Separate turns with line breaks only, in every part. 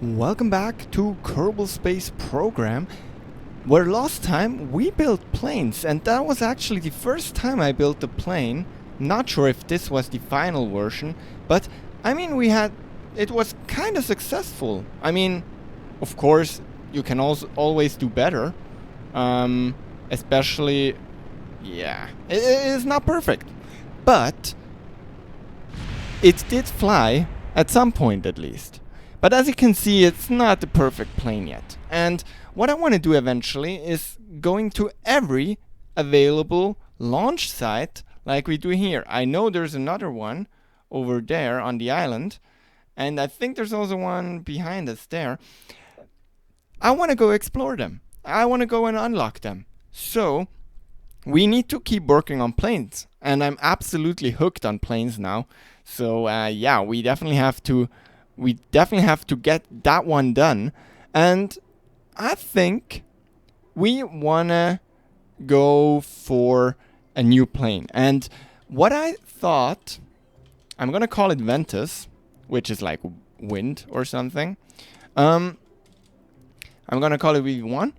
Welcome back to Kerbal Space Program, where last time we built planes, and that was actually the first time I built a plane. Not sure if this was the final version, but I mean it was kind of successful. I mean, of course, you can also always do better, especially, yeah, it is not perfect, but it did fly at some point at least. But as you can see, it's not the perfect plane yet. And what I want to do eventually is going to every available launch site like we do here. I know there's another one over there on the island, and I think there's also one behind us there. I want to go explore them. I want to go and unlock them. So we need to keep working on planes, and I'm absolutely hooked on planes now. So yeah, we definitely have to get that one done. And I think we wanna go for a new plane. And what I thought, I'm gonna call it Ventus, which is like wind or something. I'm gonna call it V1.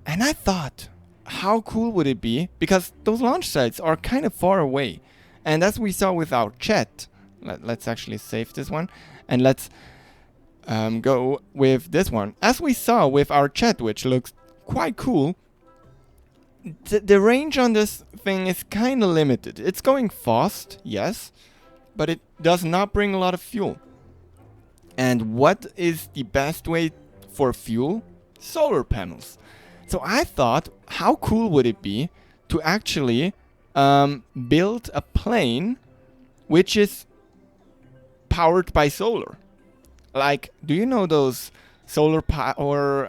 And I thought, how cool would it be? Because those launch sites are kind of far away. And as we saw with our chat, let's actually save this one. And let's go with this one. As we saw with our chat, which looks quite cool, the range on this thing is kind of limited. It's going fast, yes, but it does not bring a lot of fuel. And what is the best way for fuel? Solar panels. So I thought, how cool would it be to actually build a plane which is powered by solar? Like, do you know those solar power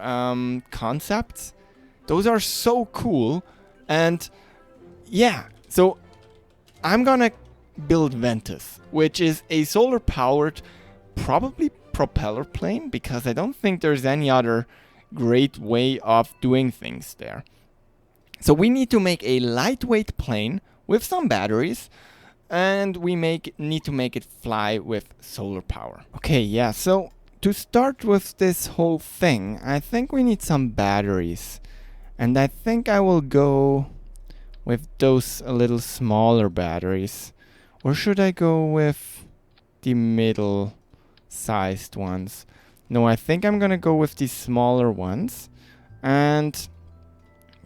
concepts? Those are so cool. And yeah, so I'm gonna build Ventus, which is a solar powered, probably propeller plane, because I don't think there's any other great way of doing things there. So we need to make a lightweight plane with some batteries, and we need to make it fly with solar power. Okay, yeah, so to start with this whole thing, I think we need some batteries. And I think I will go with those a little smaller batteries. Or should I go with the middle-sized ones? No, I think I'm gonna go with the smaller ones. And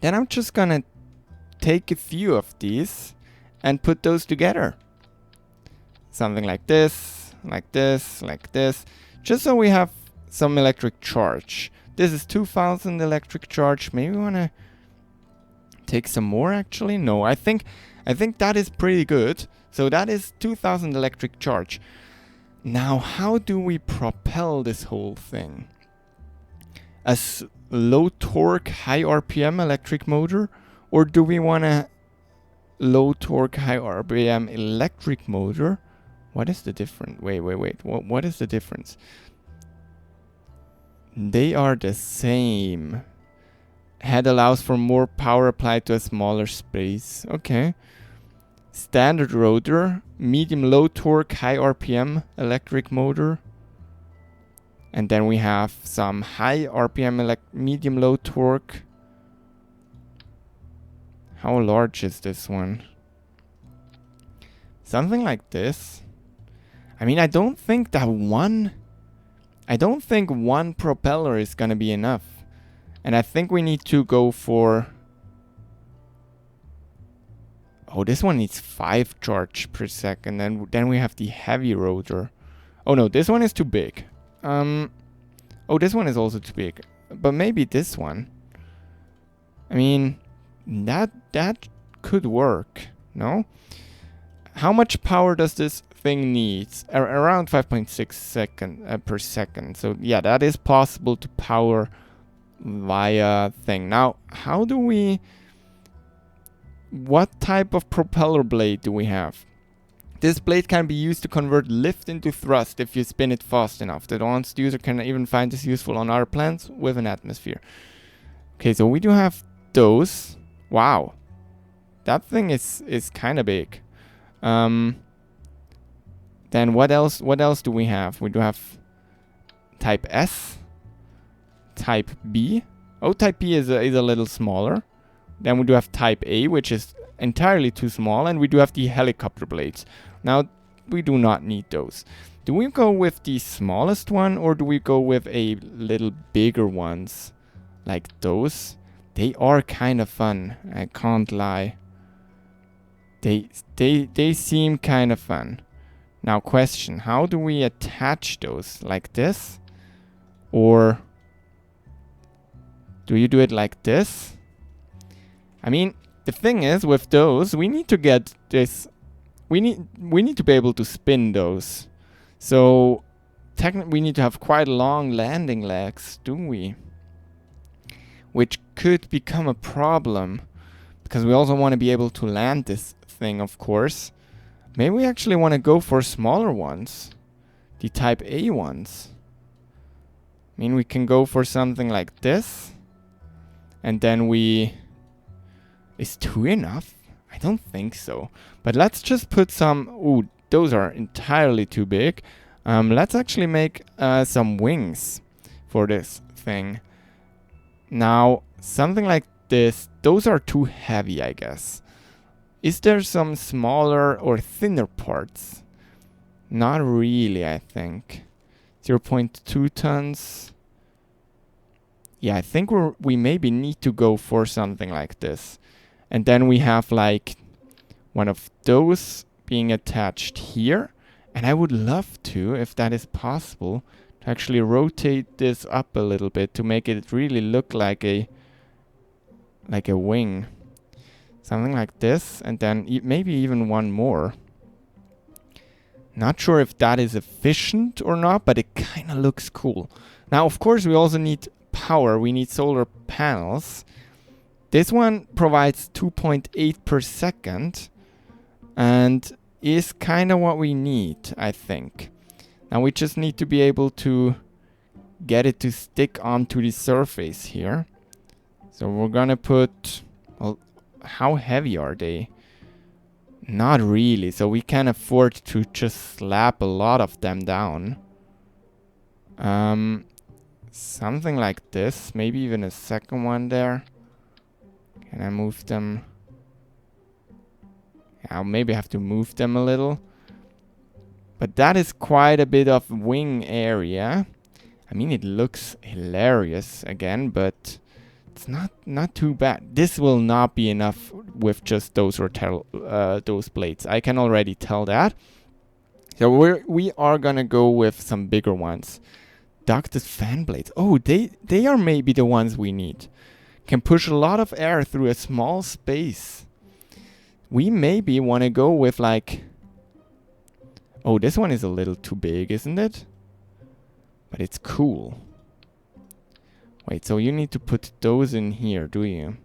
then I'm just gonna take a few of these and put those together. Something like this, like this, like this. Just so we have some electric charge. This is 2000 electric charge. Maybe we want to take some more actually. No, I think that is pretty good. So that is 2000 electric charge. Now, how do we propel this whole thing? A low torque, high RPM electric motor? Or do we want a low torque, high RPM electric motor? What is the difference? Wait. What is the difference? They are the same. Head allows for more power applied to a smaller space. Okay. Standard rotor, medium low torque, high RPM electric motor. And then we have some high RPM medium low torque. How large is this one? Something like this. I mean, I don't think one propeller is gonna be enough. And I think we need to go for... Oh, this one needs 5 charge per second. And then we have the heavy rotor. Oh no, this one is too big. Oh, this one is also too big. But maybe this one. I mean, that could work, no? How much power does this thing need? Around 5.6 per second. So yeah, that is possible to power via thing. Now, what type of propeller blade do we have? This blade can be used to convert lift into thrust if you spin it fast enough. The advanced user can even find this useful on other planets with an atmosphere. Okay, so we do have those. Wow. That thing is kind of big. Then what else do we have? We do have type S. type B. Oh, type B is a little smaller. Then we do have type A, which is entirely too small, and we do have the helicopter blades. Now, we do not need those. Do we go with the smallest one, or do we go with a little bigger ones? Like those? They are kind of fun, I can't lie. They seem kind of fun. Now question, how do we attach those? Like this? Or do you do it like this? I mean, the thing is, with those, we need to get this... We need to be able to spin those. So, technically, we need to have quite long landing legs, do we? Which could become a problem. Because we also want to be able to land this thing, of course. Maybe we actually want to go for smaller ones. The type A ones. I mean, we can go for something like this. And then we... Is 2 enough? I don't think so. But let's just put some... Ooh, those are entirely too big. Let's actually make some wings for this thing. Now, something like this. Those are too heavy, I guess. Is there some smaller or thinner parts? Not really, I think. 0.2 tons. Yeah, I think we maybe need to go for something like this. And then we have like one of those being attached here. And I would love to, if that is possible, to actually rotate this up a little bit to make it really look like a wing. Something like this, and then maybe even one more. Not sure if that is efficient or not, but it kind of looks cool. Now, of course, we also need power. We need solar panels. This one provides 2.8 per second and is kind of what we need, I think. Now we just need to be able to get it to stick onto the surface here. So we're gonna put... Well, how heavy are they? Not really, so we can afford to just slap a lot of them down. Something like this, maybe even a second one there. Can I move them? I'll maybe have to move them a little. But that is quite a bit of wing area. I mean, it looks hilarious again, but it's not too bad. This will not be enough with just those those blades. I can already tell that. So we are gonna go with some bigger ones. Ducted fan blades. Oh, they are maybe the ones we need. Can push a lot of air through a small space. We maybe want to go with like... Oh, this one is a little too big, isn't it? But it's cool. Wait, so you need to put those in here, do you?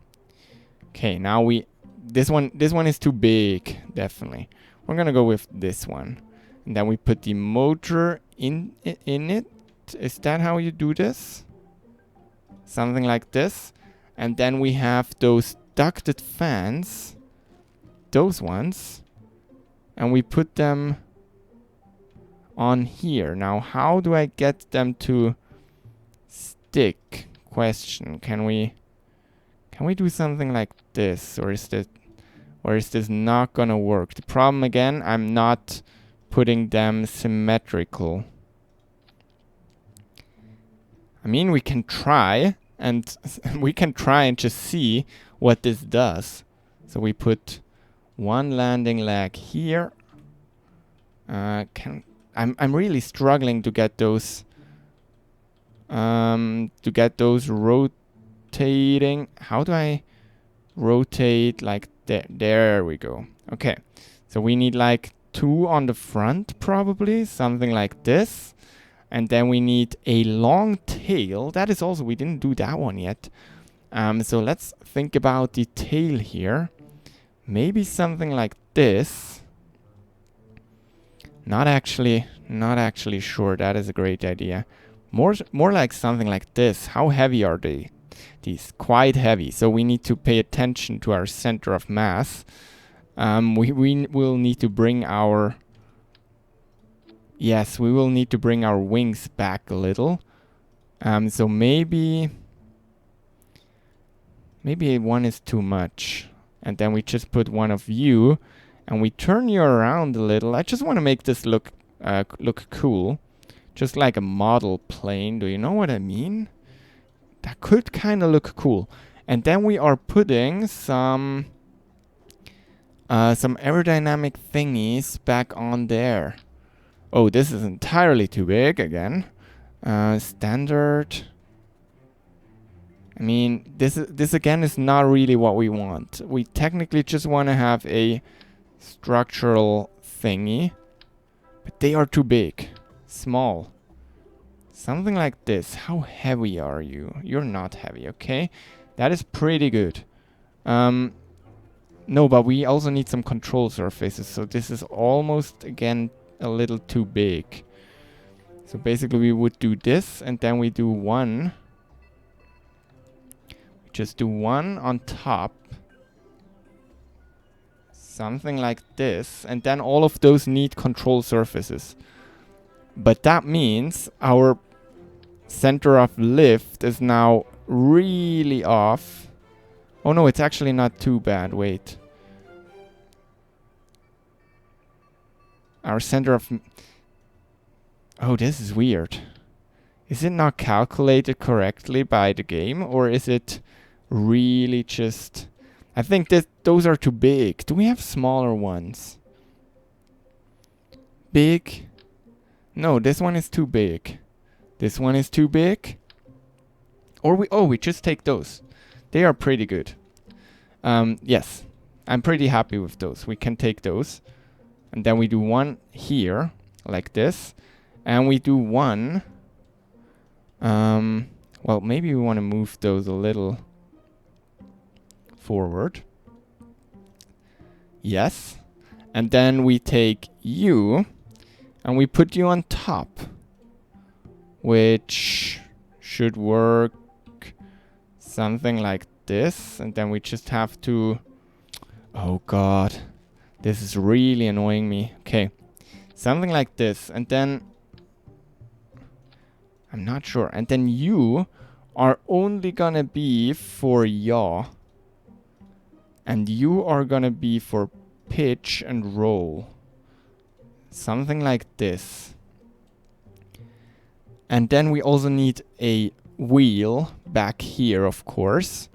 Okay, now we... This one is too big, definitely. We're gonna go with this one. And then we put the motor in it. Is that how you do this? Something like this. And then we have those ducted fans. Those ones. And we put them on here. Now, how do I get them to stick? Question. Can we do something like this? Or is this not gonna work? The problem again, I'm not putting them symmetrical. I mean, we can try, and we can try and just see what this does. So we put one landing leg here. I'm really struggling to get those rotating. How do I rotate like that? There we go. Okay, so we need like 2 on the front, probably something like this. And then we need a long tail. That is also, we didn't do that one yet. So let's think about the tail here. Maybe something like this. Not actually sure. That is a great idea. More like something like this. How heavy are they? These quite heavy. So we need to pay attention to our center of mass. We will need to bring our... Yes, we will need to bring our wings back a little. So maybe one is too much. And then we just put one of you, and we turn you around a little. I just want to make this look cool. Just like a model plane. Do you know what I mean? That could kind of look cool. And then we are putting some aerodynamic thingies back on there. Oh, this is entirely too big again. Standard. I mean, this again is not really what we want. We technically just want to have a structural thingy, but they are too big. Small. Something like this. How heavy are you? You're not heavy, okay? That is pretty good. No, but we also need some control surfaces, so this is almost, again, a little too big. So basically we would do this, and then we do one. We just do one on top. Something like this, and then all of those need control surfaces. But that means our center of lift is now really off. Oh no, it's actually not too bad. Wait. Our center of... Oh, this is weird. Is it not calculated correctly by the game? Or is it really just... I think that those are too big. Do we have smaller ones? Big? No, this one is too big. This one is too big. Or we just take those. They are pretty good. Yes, I'm pretty happy with those. We can take those. And then we do one here, like this. And we do one... well, maybe we want to move those a little forward. Yes. And then we take you, and we put you on top. Which should work something like this. And then we just have to... Oh god. This is really annoying me. Okay. Something like this. And then... I'm not sure. And then you are only gonna be for yaw. And you are gonna be for pitch and roll. Something like this. And then we also need a wheel back here, of course.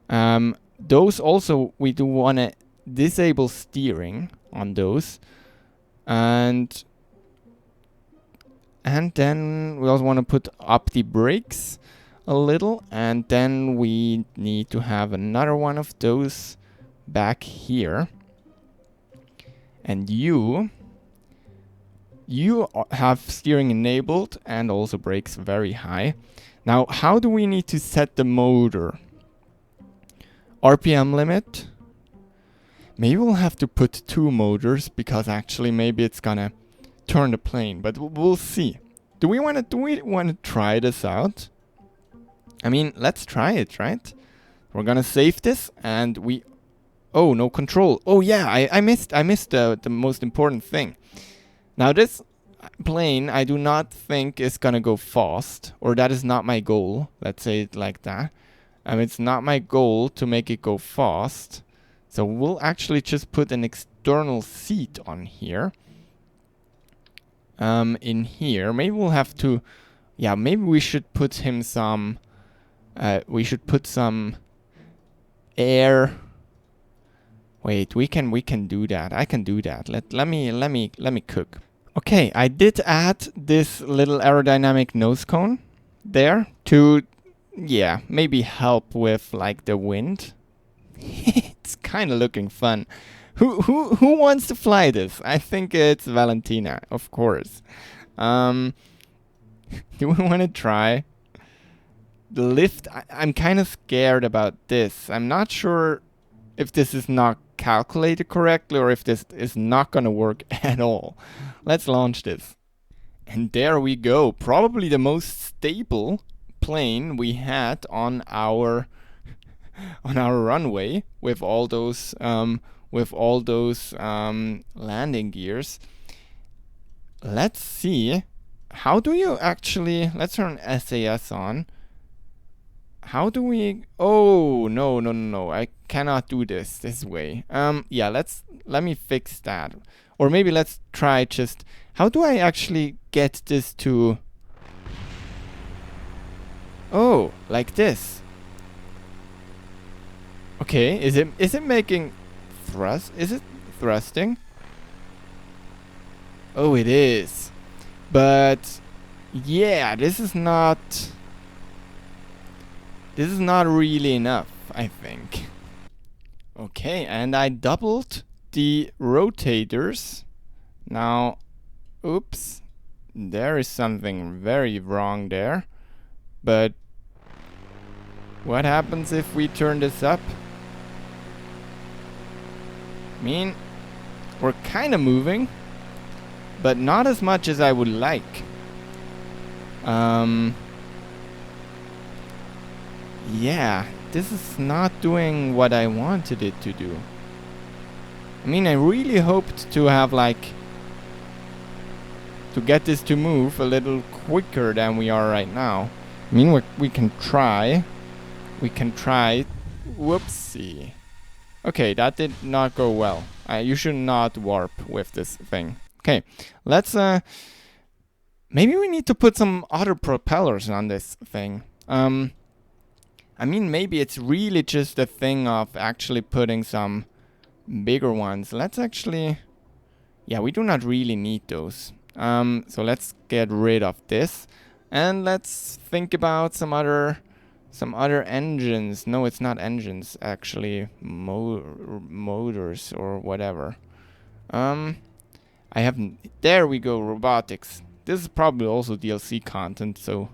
Those also, we do want to disable steering on those. And then we also want to put up the brakes a little. And then we need to have another one of those back here. And you have steering enabled and also brakes very high. Now, how do we need to set the motor? RPM limit. Maybe we'll have to put 2 motors because actually maybe it's gonna turn the plane, but we'll see. Do we want to try this out? I mean, let's try it, right? We're gonna save this and we... Oh, no control. Oh yeah, I missed the most important thing. Now this plane I do not think is gonna go fast, or that is not my goal. Let's say it like that. It's not my goal to make it go fast. So we'll actually just put an external seat on here. In here. Maybe we'll have to... Yeah, maybe we should put him some... we should put some air... Wait, we can do that. I can do that. Let me cook. Okay, I did add this little aerodynamic nose cone there to, yeah, maybe help with like the wind. It's kind of looking fun. Who wants to fly this? I think it's Valentina, of course. Do we want to try? The lift, I'm kind of scared about this. I'm not sure if this is not calculated correctly or if this is not going to work at all. Let's launch this. And there we go. Probably the most stable plane we had on our runway with all those landing gears. Let's see how do you actually... Let's turn SAS on. How do we... Oh, no. I cannot do this way. Yeah, let me fix that. Or maybe let's try just... How do I actually get this to... Oh, like this. Okay, is it making thrust? Is it thrusting? Oh, it is. But yeah, this is not really enough, I think. Okay, and I doubled the rotators. Now, oops, there is something very wrong there. But what happens if we turn this up? I mean, we're kind of moving, but not as much as I would like. Yeah, this is not doing what I wanted it to do. I mean, I really hoped to have to get this to move a little quicker than we are right now. I mean, we can try. We can try. Whoopsie. Okay, that did not go well. You should not warp with this thing. Okay, let's... maybe we need to put some other propellers on this thing. I mean, maybe it's really just a thing of actually putting some bigger ones. Let's actually... Yeah, we do not really need those. So let's get rid of this. And let's think about some other engines. No, it's not engines, actually. Motors or whatever. There we go, robotics. This is probably also DLC content, so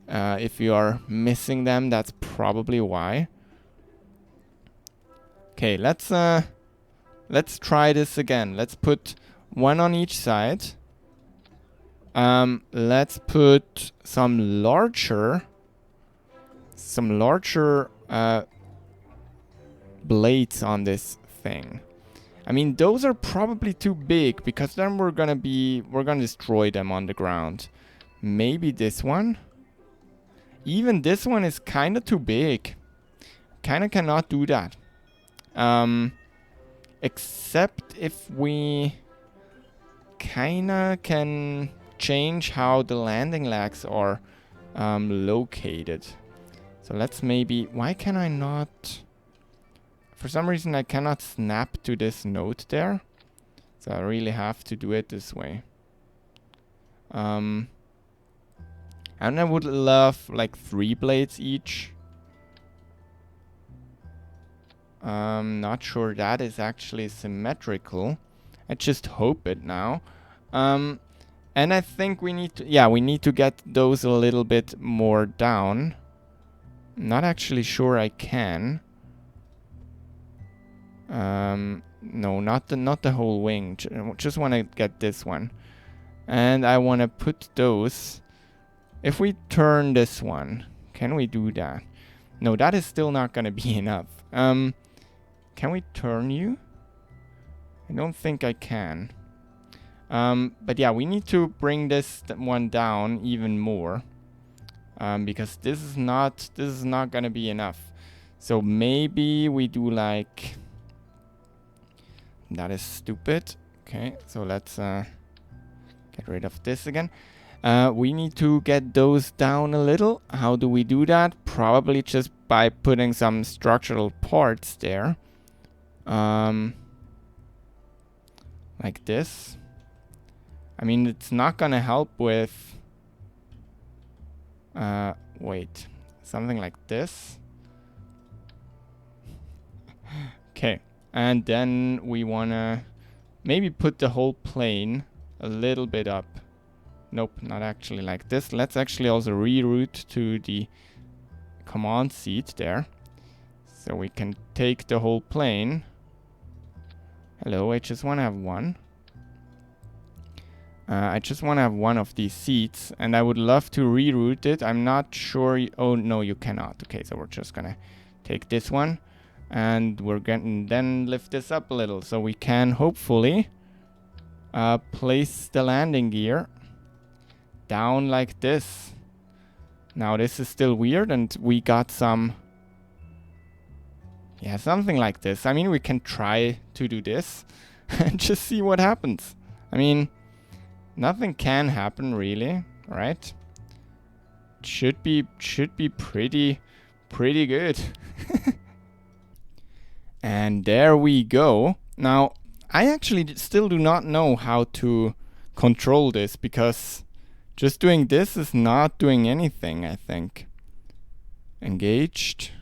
if you are missing them, that's probably why. Okay, let's try this again. Let's put one on each side. Let's put some larger blades on this thing. I mean, those are probably too big, because then we're gonna destroy them on the ground. Maybe this one? Even this one is kinda too big. Kinda cannot do that. Except if we kinda can change how the landing legs are located. So let's maybe... Why can I not... For some reason I cannot snap to this node there. So I really have to do it this way. And I would love like 3 blades each. Not sure that is actually symmetrical. I just hope it now. And I think we need to... Yeah, we need to get those a little bit more down. Not actually sure I can. No, not the whole wing. Just want to get this one. And I want to put those... If we turn this one, can we do that? No, that is still not going to be enough. Can we turn you? I don't think I can. But yeah, we need to bring this one down even more. Because this is not going to be enough. So maybe we do like... That is stupid. Okay, so let's get rid of this again. We need to get those down a little. How do we do that? Probably just by putting some structural parts there. Like this. I mean, it's not gonna help with... wait. Something like this. Okay. And then we wanna maybe put the whole plane a little bit up. Nope, not actually like this. Let's actually also reroute to the command seat there. So we can take the whole plane. Hello, I just want to have one. I just want to have one of these seats. And I would love to reroute it. I'm not sure... Oh, no, you cannot. Okay, so we're just going to take this one. And we're going to then lift this up a little. So we can hopefully place the landing gear down like this. Now this is still weird, and we got some... Yeah, something like this. I mean, we can try to do this and just see what happens. I mean, nothing can happen really, right? Should be pretty good. And there we go. Now, I actually still do not know how to control this, because just doing this is not doing anything, I think. Engaged.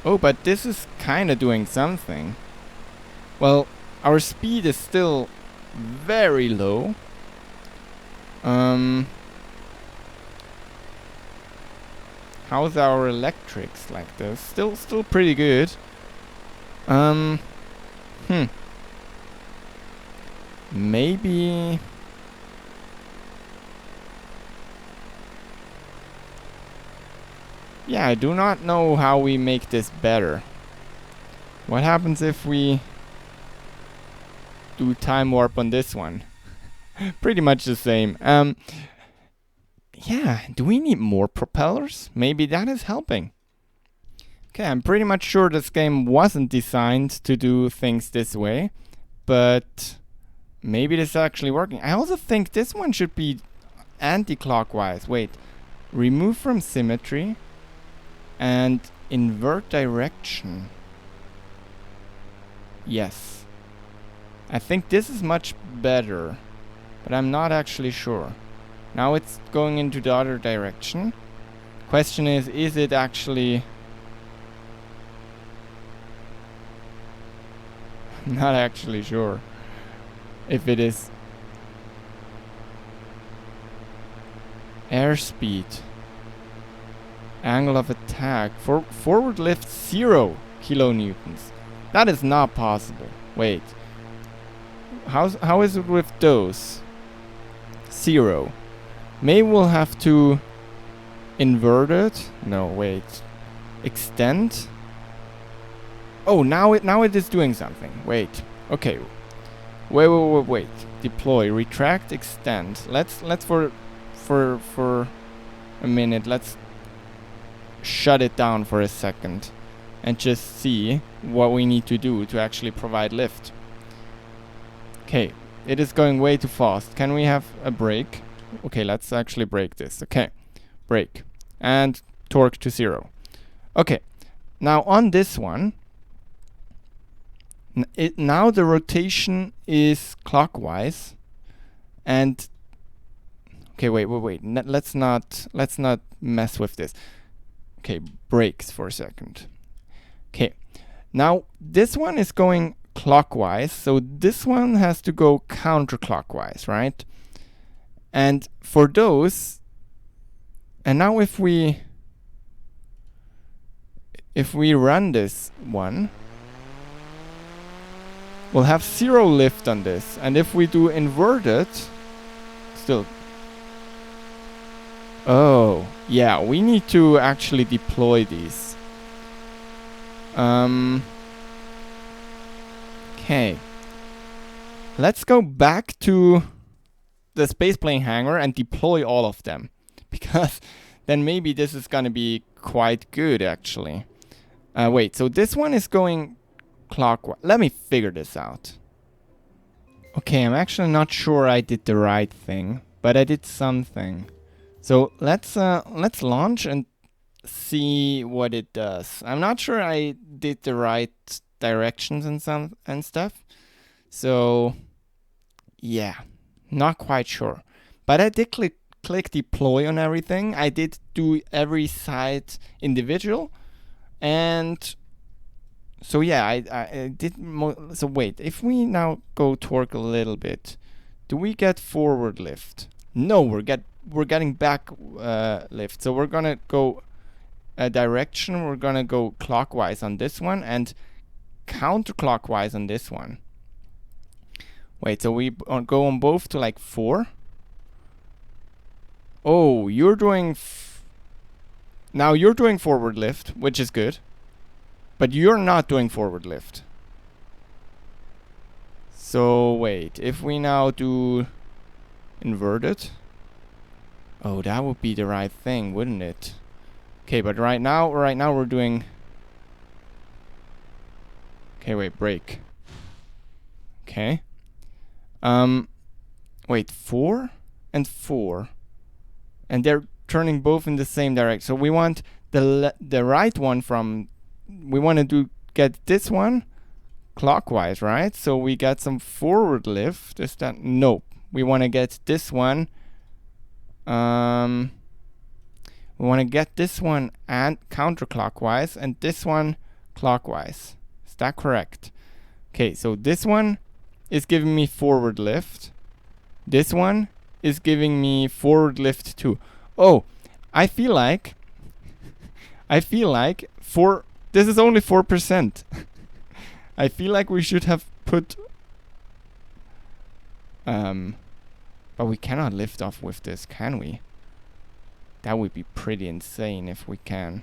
Oh, but this is kind of doing something. Well, our speed is still very low. How's our electrics like this? Still pretty good. Maybe... Yeah, I do not know how we make this better. What happens if we do time warp on this one? Pretty much the same. Yeah, do we need more propellers? Maybe that is helping. Okay, I'm pretty much sure this game wasn't designed to do things this way, but maybe this is actually working. I also think this one should be anti-clockwise. Wait, remove from symmetry and invert direction. Yes. I think this is much better, but I'm not actually sure. Now it's going into the other direction. Question is it actually... Not actually sure if it is. Airspeed. Angle of attack. For forward lift 0 kilonewtons. That is not possible. Wait. How is it with those? 0. Maybe we'll have to invert it. No, wait. Extend. Oh, now it is doing something. Wait. Okay. Wait. Deploy, retract, extend. Let's for a minute. Let's shut it down for a second and just see what we need to do to actually provide lift. Okay, it is going way too fast. Can we have a brake? Okay, let's actually brake this. Okay, brake and torque to 0. Okay, now on this one, now the rotation is clockwise, and okay, wait. Let's not mess with this. Okay, brakes for a second. Okay, now this one is going clockwise, so this one has to go counterclockwise, right? And for those, and now if we run this one, we'll have 0 lift on this, and if we do inverted, still... Oh, yeah, we need to actually deploy these. Okay. Let's go back to the spaceplane hangar and deploy all of them, because then maybe this is gonna be quite good, actually. Wait, so this one is going clockwise. Let me figure this out. Okay, I'm actually not sure I did the right thing, but I did something. So let's launch and see what it does. I'm not sure I did the right directions and stuff. So yeah, not quite sure. But I did click deploy on everything. I did do every side individual, and so yeah, I did. So wait, if we now go torque a little bit, do we get forward lift? No, we're getting back lift. So we're gonna go a direction. We're gonna go clockwise on this one and counterclockwise on this one. Wait, so we go on both to like 4. Oh, you're doing now you're doing forward lift, which is good, but you're not doing forward lift. So wait, if we now do inverted. Oh, that would be the right thing, wouldn't it? Okay, but right now we're doing... Okay, wait, brake. Okay. Wait, 4 and 4. And they're turning both in the same direction. So we want the right one from... We want to get this one clockwise, right? So we get some forward lift. Is that... Nope. We want to get this one... we want to get this one and counterclockwise and this one clockwise. Is that correct? Okay, so this one is giving me forward lift. This one is giving me forward lift too. Oh, I feel like this is only 4%. I feel like we should have put but we cannot lift off with this, can we? That would be pretty insane if we can.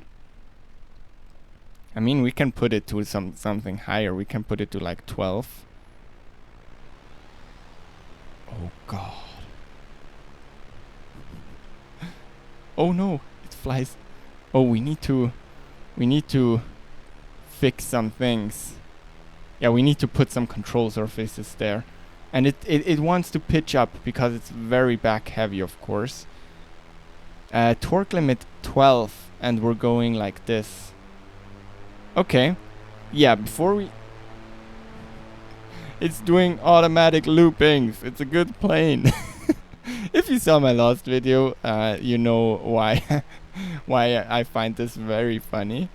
I mean, we can put it to something higher. We can put it to like 12. Oh god. Oh no, it flies. Oh, we need to fix some things. Yeah, we need to put some control surfaces there. And it wants to pitch up because it's very back heavy, of course. Torque limit 12, and we're going like this. Okay. Yeah, before we... It's doing automatic loopings. It's a good plane. If you saw my last video, you know why why I find this very funny.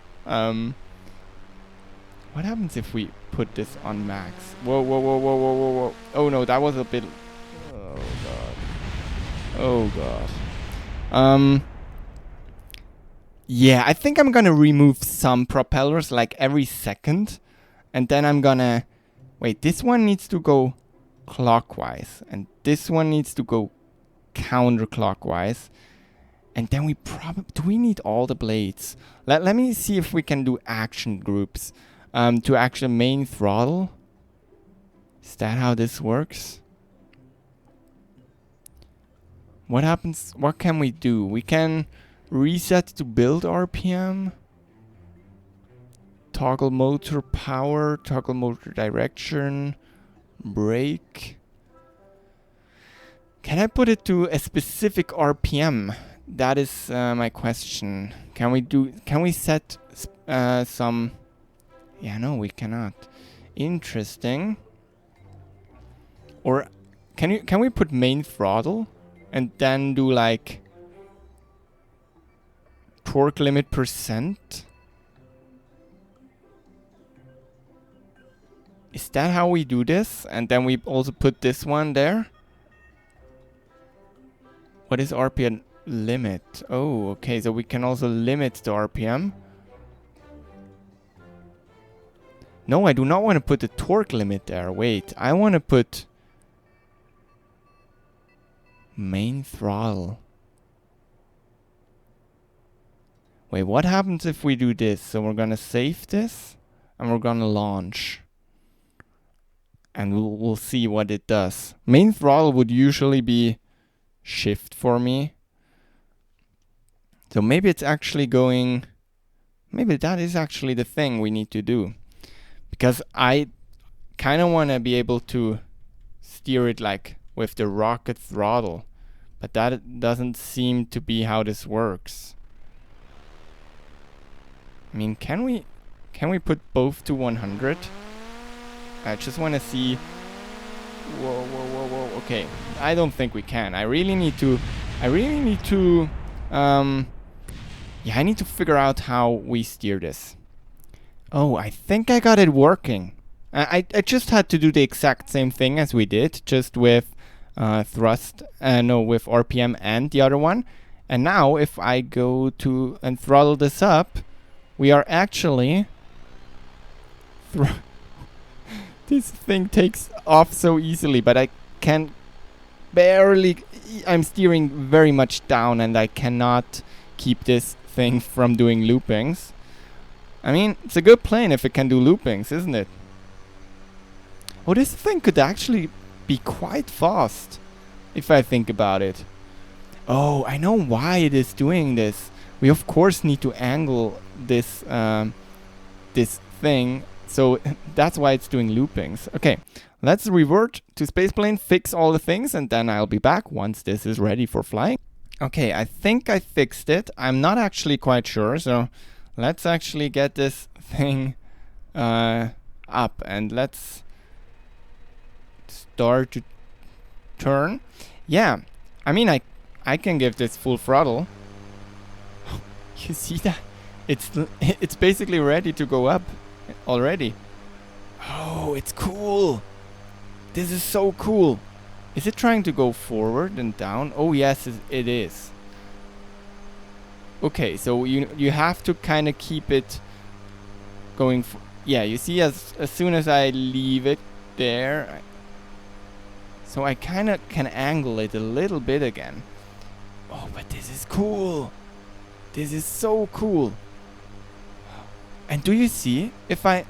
What happens if we put this on max? Whoa, whoa, whoa, whoa, whoa, whoa, whoa. Oh no, that was a bit... Oh god. Oh god. Yeah, I think I'm gonna remove some propellers like every second. And then I'm gonna... Wait, this one needs to go clockwise. And this one needs to go counterclockwise. And then we probably... Do we need all the blades? Let me see if we can do action groups. To actually main throttle. Is that how this works? What happens? What can we do? We can reset to build RPM. Toggle motor power. Toggle motor direction. Brake. Can I put it to a specific RPM? That is my question. Can we set some... Yeah, no, we cannot. Interesting. Or can we put main throttle and then do like torque limit %? Is that how we do this? And then we also put this one there? What is RPM limit? Oh, okay, so we can also limit the RPM. No, I do not want to put the torque limit there. Wait, I want to put main throttle. Wait, what happens if we do this? So we're gonna save this and we're gonna launch. And we'll see what it does. Main throttle would usually be shift for me. So maybe it's actually going... Maybe that is actually the thing we need to do. Because I kind of want to be able to steer it like with the rocket throttle. But that doesn't seem to be how this works. I mean, can we put both to 100? I just want to see... Whoa, whoa, whoa, whoa. Okay, I don't think we can. I really need to... Yeah, I need to figure out how we steer this. Oh, I think I got it working. I just had to do the exact same thing as we did, just with thrust, with RPM and the other one. And now if I go to and throttle this up, we are actually... This thing takes off so easily, but I can barely... I'm steering very much down and I cannot keep this thing from doing loopings. I mean, it's a good plane if it can do loopings, isn't it? Oh, this thing could actually be quite fast. if I think about it. Oh, I know why it is doing this. We of course need to angle this this thing, so that's why it's doing loopings. Okay, let's revert to spaceplane, fix all the things, and then I'll be back once this is ready for flying. Okay, I think I fixed it. I'm not actually quite sure, so let's actually get this thing up, and let's start to turn. Yeah, I mean, I can give this full throttle. You see that? It's basically ready to go up already. Oh, it's cool. This is so cool. Is it trying to go forward and down? Oh yes, it is. Okay, so you have to kind of keep it going. Yeah, you see, as soon as I leave it there, so I kind of can angle it a little bit again. Oh, but this is cool. This is so cool. And do you see if I...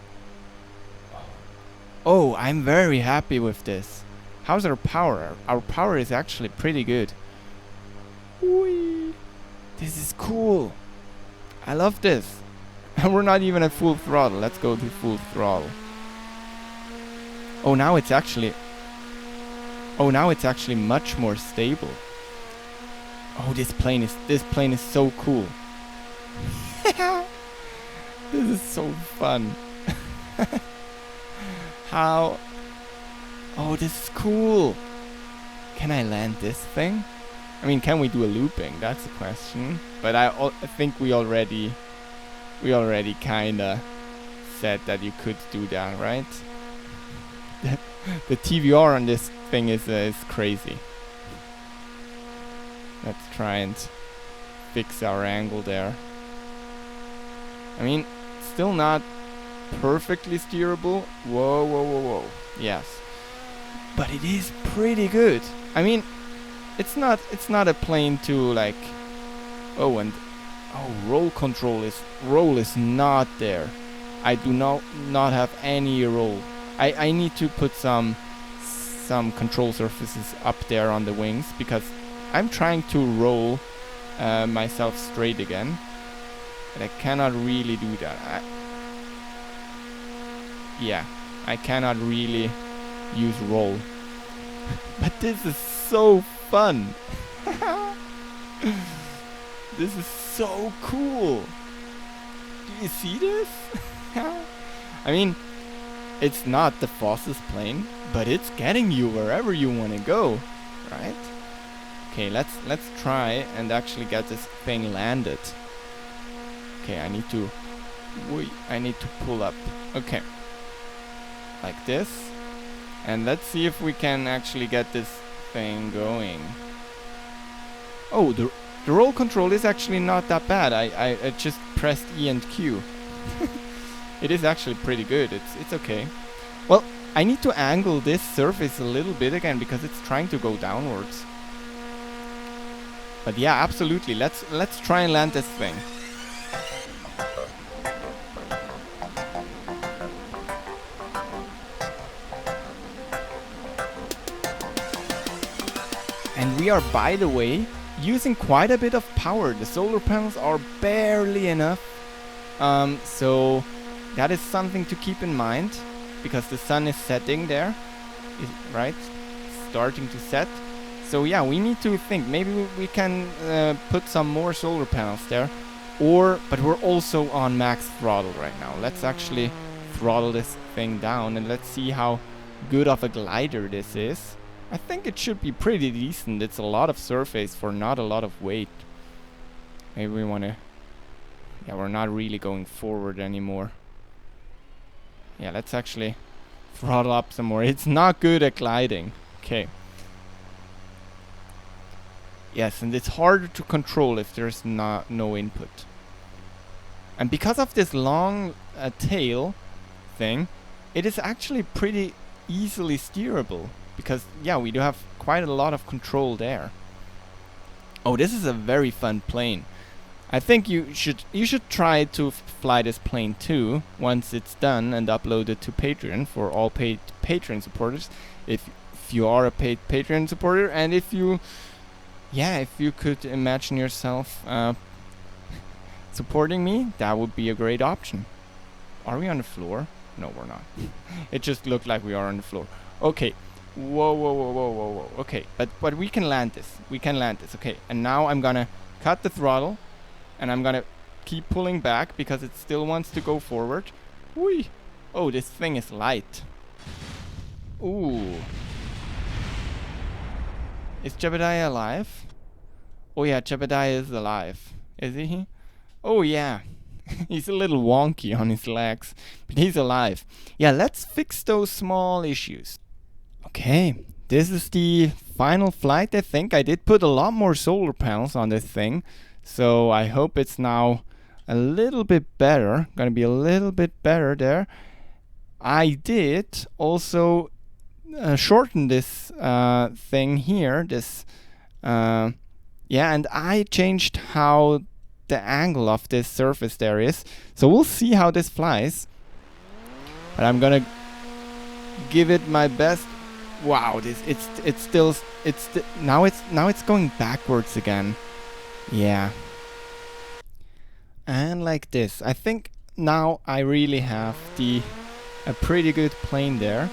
Oh, I'm very happy with this. How's our power? Our power is actually pretty good. Whee! This is cool. I love this. And we're not even at full throttle. Let's go to full throttle. Oh, now it's actually... Oh, now it's actually much more stable. Oh, this plane is so cool. This is so fun. How? Oh, this is cool. Can I land this thing? I mean, can we do a looping? That's the question. But I think we already kinda said that you could do that, right? The TVR on this thing is crazy. Let's try and fix our angle there. I mean, still not perfectly steerable. Whoa, whoa, whoa, whoa. Yes. But it is pretty good. I mean, it's not a plane to like... Oh, and... Oh, roll is not there. I do not have any roll. I need to put some control surfaces up there on the wings, because I'm trying to roll myself straight again, but I cannot really do that. Yeah, I cannot really use roll. But this is so fun. This is so cool. Do you see this? I mean, it's not the fastest plane, but it's getting you wherever you want to go, right? Okay, let's try and actually get this thing landed. Okay, I need to pull up. Okay, like this, and let's see if we can actually get this thing going. Oh, the roll control is actually not that bad. I just pressed E and Q. It is actually pretty good. It's okay. Well, I need to angle this surface a little bit again because it's trying to go downwards. But yeah, absolutely. Let's try and land this thing. And we are, by the way, using quite a bit of power. The solar panels are barely enough. So that is something to keep in mind, because the sun is setting there, right? Starting to set. So yeah, we need to think. Maybe we can put some more solar panels there, but we're also on max throttle right now. Let's actually throttle this thing down and let's see how good of a glider this is. I think it should be pretty decent. It's a lot of surface for not a lot of weight. Maybe we want to... Yeah, we're not really going forward anymore. Yeah, let's actually throttle up some more. It's not good at gliding. Okay. Yes, and it's harder to control if there's no input. And because of this long tail thing, it is actually pretty easily steerable. Because, yeah, we do have quite a lot of control there. Oh, this is a very fun plane. I think you should try to fly this plane too once it's done and upload it to Patreon for all Patreon supporters. If if you are a paid Patreon supporter, and if you could imagine yourself supporting me, that would be a great option. Are we on the floor? No, we're not. It just looked like we are on the floor. Okay. Whoa. Okay, but we can land this. Okay, and now I'm gonna cut the throttle, and I'm gonna keep pulling back because it still wants to go forward. Whee! Oh, this thing is light. Ooh. Is Jebediah alive? Oh yeah, Jebediah is alive. Is he? Oh yeah. He's a little wonky on his legs, but he's alive. Yeah, let's fix those small issues. Okay, this is the final flight, I think. I did put a lot more solar panels on this thing, so I hope it's now a little bit better. Gonna be a little bit better there. I did also shorten this thing here, and I changed how the angle of this surface there is. So we'll see how this flies. But I'm gonna give it my best. Wow, now it's going backwards again. Yeah. And like this. I think now I really have a pretty good plane there.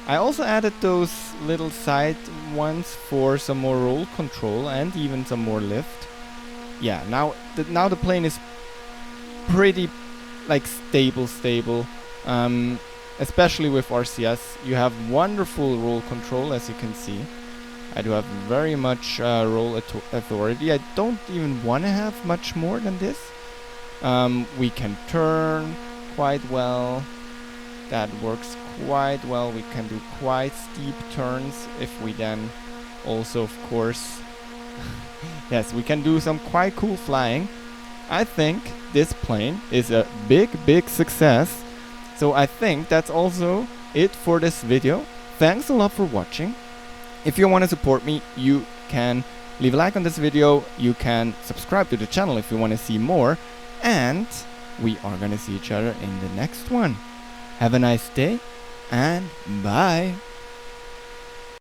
I also added those little side ones for some more roll control and even some more lift. Yeah, now the plane is pretty like stable. Especially with RCS, you have wonderful roll control, as you can see. I do have very much roll authority. I don't even want to have much more than this. We can turn quite well. That works quite well. We can do quite steep turns if we then also, of course, yes, we can do some quite cool flying. I think this plane is a big success. So I think that's also it for this video. Thanks a lot for watching. If you want to support me, you can leave a like on this video. You can subscribe to the channel if you want to see more. And we are going to see each other in the next one. Have a nice day and bye.